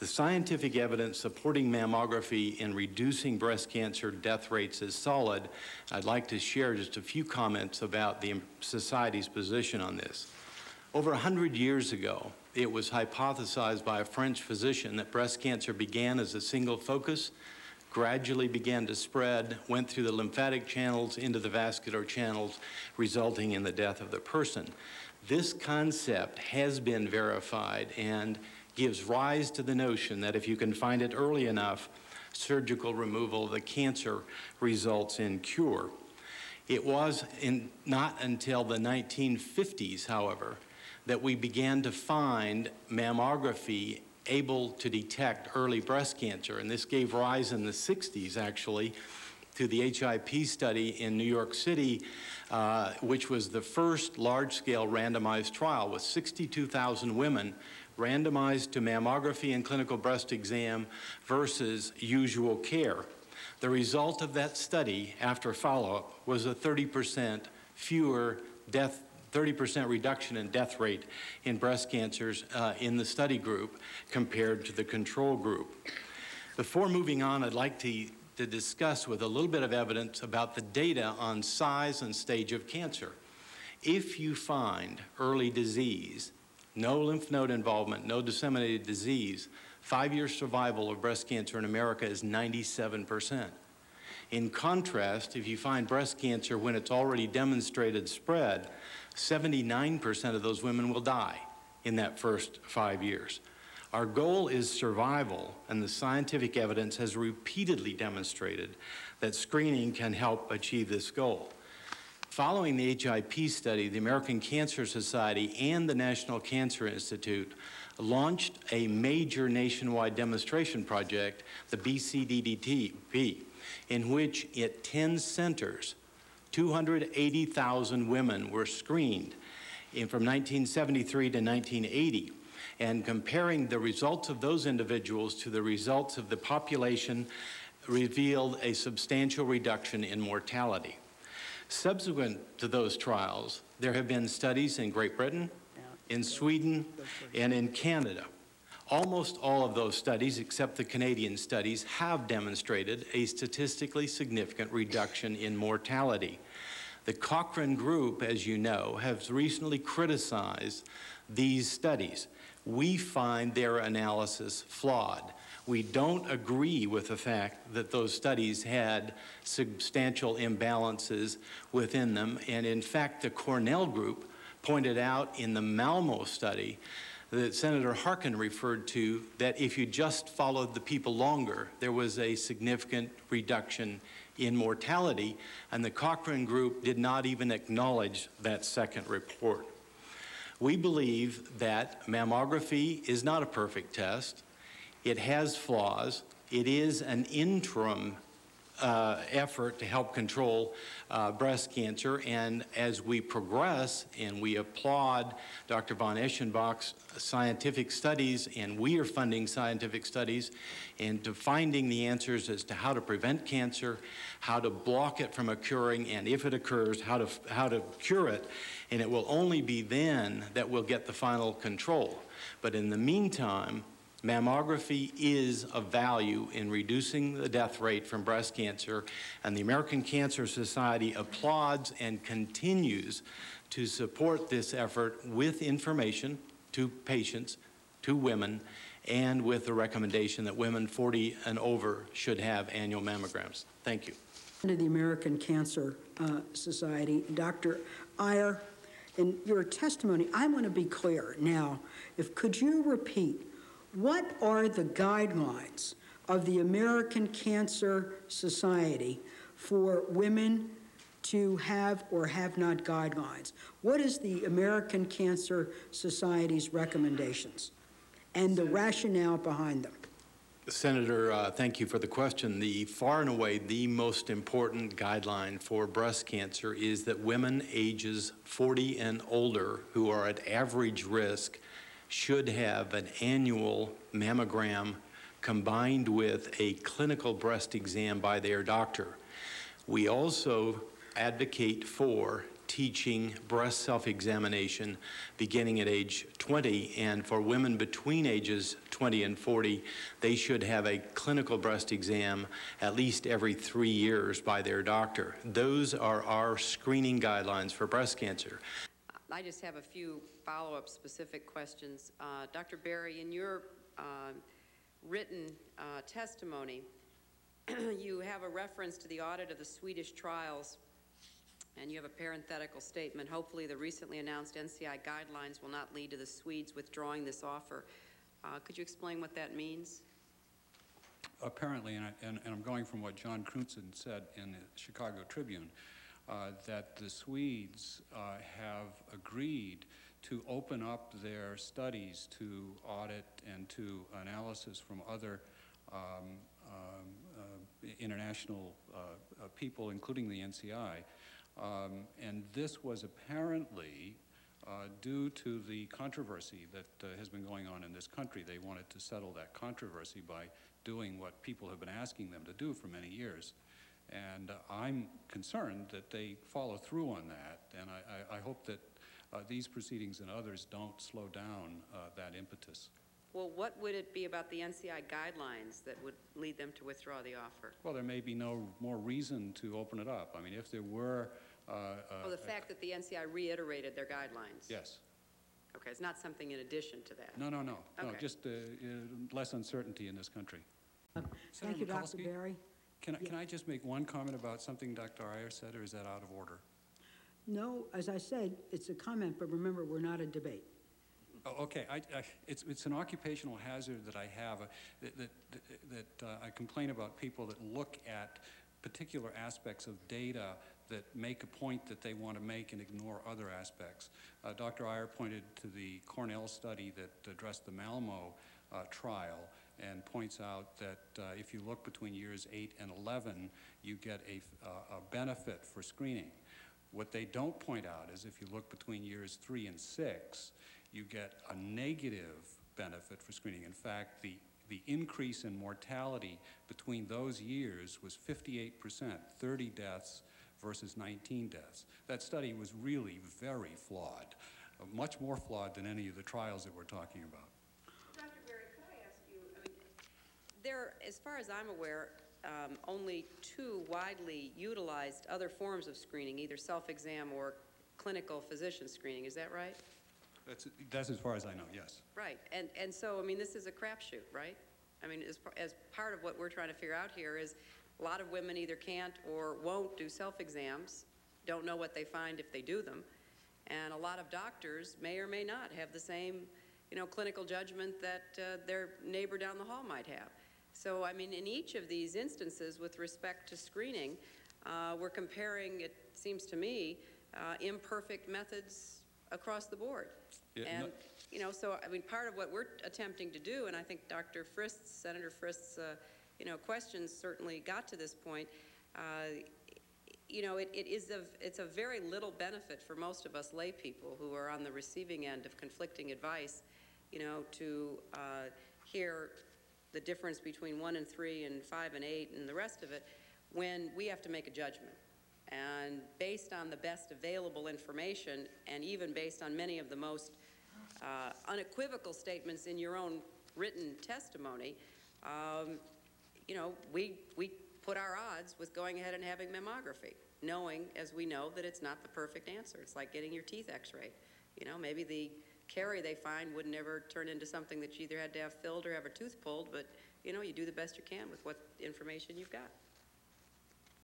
The scientific evidence supporting mammography in reducing breast cancer death rates is solid. I'd like to share just a few comments about the society's position on this. Over 100 years ago, it was hypothesized by a French physician that breast cancer began as a single focus, gradually began to spread, went through the lymphatic channels into the vascular channels, resulting in the death of the person. This concept has been verified and gives rise to the notion that if you can find it early enough, surgical removal of the cancer results in cure. It was not until the 1950s, however, that we began to find mammography able to detect early breast cancer. And this gave rise in the 60s, actually, to the HIP study in New York City, which was the first large-scale randomized trial with 62,000 women randomized to mammography and clinical breast exam versus usual care. The result of that study, after follow-up, was a 30% reduction in death rate in breast cancers in the study group compared to the control group. Before moving on, I'd like to discuss with a little bit of evidence about the data on size and stage of cancer. If you find early disease, no lymph node involvement, no disseminated disease, 5-year survival of breast cancer in America is 97%. In contrast, if you find breast cancer when it's already demonstrated spread, 79% of those women will die in that first 5 years. Our goal is survival, and the scientific evidence has repeatedly demonstrated that screening can help achieve this goal. Following the HIP study, the American Cancer Society and the National Cancer Institute launched a major nationwide demonstration project, the BCDDTP, in which at 10 centers, 280,000 women were screened from 1973 to 1980. And comparing the results of those individuals to the results of the population revealed a substantial reduction in mortality. Subsequent to those trials, there have been studies in Great Britain, in Sweden, and in Canada. Almost all of those studies, except the Canadian studies, have demonstrated a statistically significant reduction in mortality. The Cochrane Group, as you know, has recently criticized these studies. We find their analysis flawed. We don't agree with the fact that those studies had substantial imbalances within them. And in fact, the Cornell Group pointed out in the Malmo study that Senator Harkin referred to, that if you just followed the people longer, there was a significant reduction in mortality, and the Cochrane Group did not even acknowledge that second report. We believe that mammography is not a perfect test. It has flaws. It is an interim effort to help control breast cancer, and as we progress, and we applaud Dr. von Eschenbach's scientific studies, and we are funding scientific studies into finding the answers as to how to prevent cancer, how to block it from occurring, and if it occurs, how to cure it, and it will only be then that we'll get the final control. But in the meantime, mammography is of value in reducing the death rate from breast cancer, and the American Cancer Society applauds and continues to support this effort with information to patients, to women, and with the recommendation that women 40 and over should have annual mammograms. Thank you. To the American Cancer Society, Dr. Iyer, in your testimony, I want to be clear now. Could you repeat, what are the guidelines of the American Cancer Society for women to have or have not guidelines? What is the American Cancer Society's recommendations and the rationale behind them? Senator, thank you for the question. The far and away the most important guideline for breast cancer is that women ages 40 and older who are at average risk should have an annual mammogram combined with a clinical breast exam by their doctor. We also advocate for teaching breast self-examination beginning at age 20, and for women between ages 20 and 40, they should have a clinical breast exam at least every 3 years by their doctor. Those are our screening guidelines for breast cancer. I just have a few follow-up specific questions. Dr. Berry, in your written testimony, you have a reference to the audit of the Swedish trials, and you have a parenthetical statement, hopefully the recently announced NCI guidelines will not lead to the Swedes withdrawing this offer. Could you explain what that means? Apparently, and I'm going from what John Crutzen said in the Chicago Tribune, that the Swedes have agreed to open up their studies to audit and to analysis from other international people, including the NCI. And this was apparently due to the controversy that has been going on in this country. They wanted to settle that controversy by doing what people have been asking them to do for many years. And I'm concerned that they follow through on that, and I hope that these proceedings and others don't slow down that impetus. Well, what would it be about the NCI guidelines that would lead them to withdraw the offer? Well, there may be no more reason to open it up. I mean, if there were... the fact that the NCI reiterated their guidelines? Yes. Okay, it's not something in addition to that? No. Okay. No, just less uncertainty in this country. Thank you, Dr. Berry. Can I just make one comment about something Dr. Iyer said, or is that out of order? No, as I said, it's a comment, but remember, we're not a debate. Oh, okay, it's an occupational hazard that I have, that I complain about people that look at particular aspects of data that make a point that they want to make and ignore other aspects. Dr. Iyer pointed to the Cornell study that addressed the Malmo trial and points out that if you look between years 8 and 11, you get a benefit for screening. What they don't point out is if you look between years 3 and 6, you get a negative benefit for screening. In fact, the increase in mortality between those years was 58%, 30 deaths versus 19 deaths. That study was really very flawed, much more flawed than any of the trials that we're talking about. Dr. Berry, can I ask you, there, as far as I'm aware, only 2 widely utilized other forms of screening, either self-exam or clinical physician screening. Is that right? That's as far as I know, yes. Right, and so, I mean, this is a crapshoot, right? I mean, as part of what we're trying to figure out here is a lot of women either can't or won't do self-exams, don't know what they find if they do them, and a lot of doctors may or may not have the same, clinical judgment that their neighbor down the hall might have. So, I mean, in each of these instances with respect to screening, we're comparing, it seems to me, imperfect methods across the board. Yeah, and, so, I mean, part of what we're attempting to do, and I think Dr. Frist's, Senator Frist's, questions certainly got to this point, it's of very little benefit for most of us lay people who are on the receiving end of conflicting advice, to hear the difference between 1 and 3 and 5 and 8 and the rest of it when we have to make a judgment. And based on the best available information, and even based on many of the most unequivocal statements in your own written testimony, we put our odds with going ahead and having mammography, knowing, as we know, that it's not the perfect answer. It's like getting your teeth x-rayed. Maybe the carie they find would never turn into something that you either had to have filled or have a tooth pulled, but, you do the best you can with what information you've got.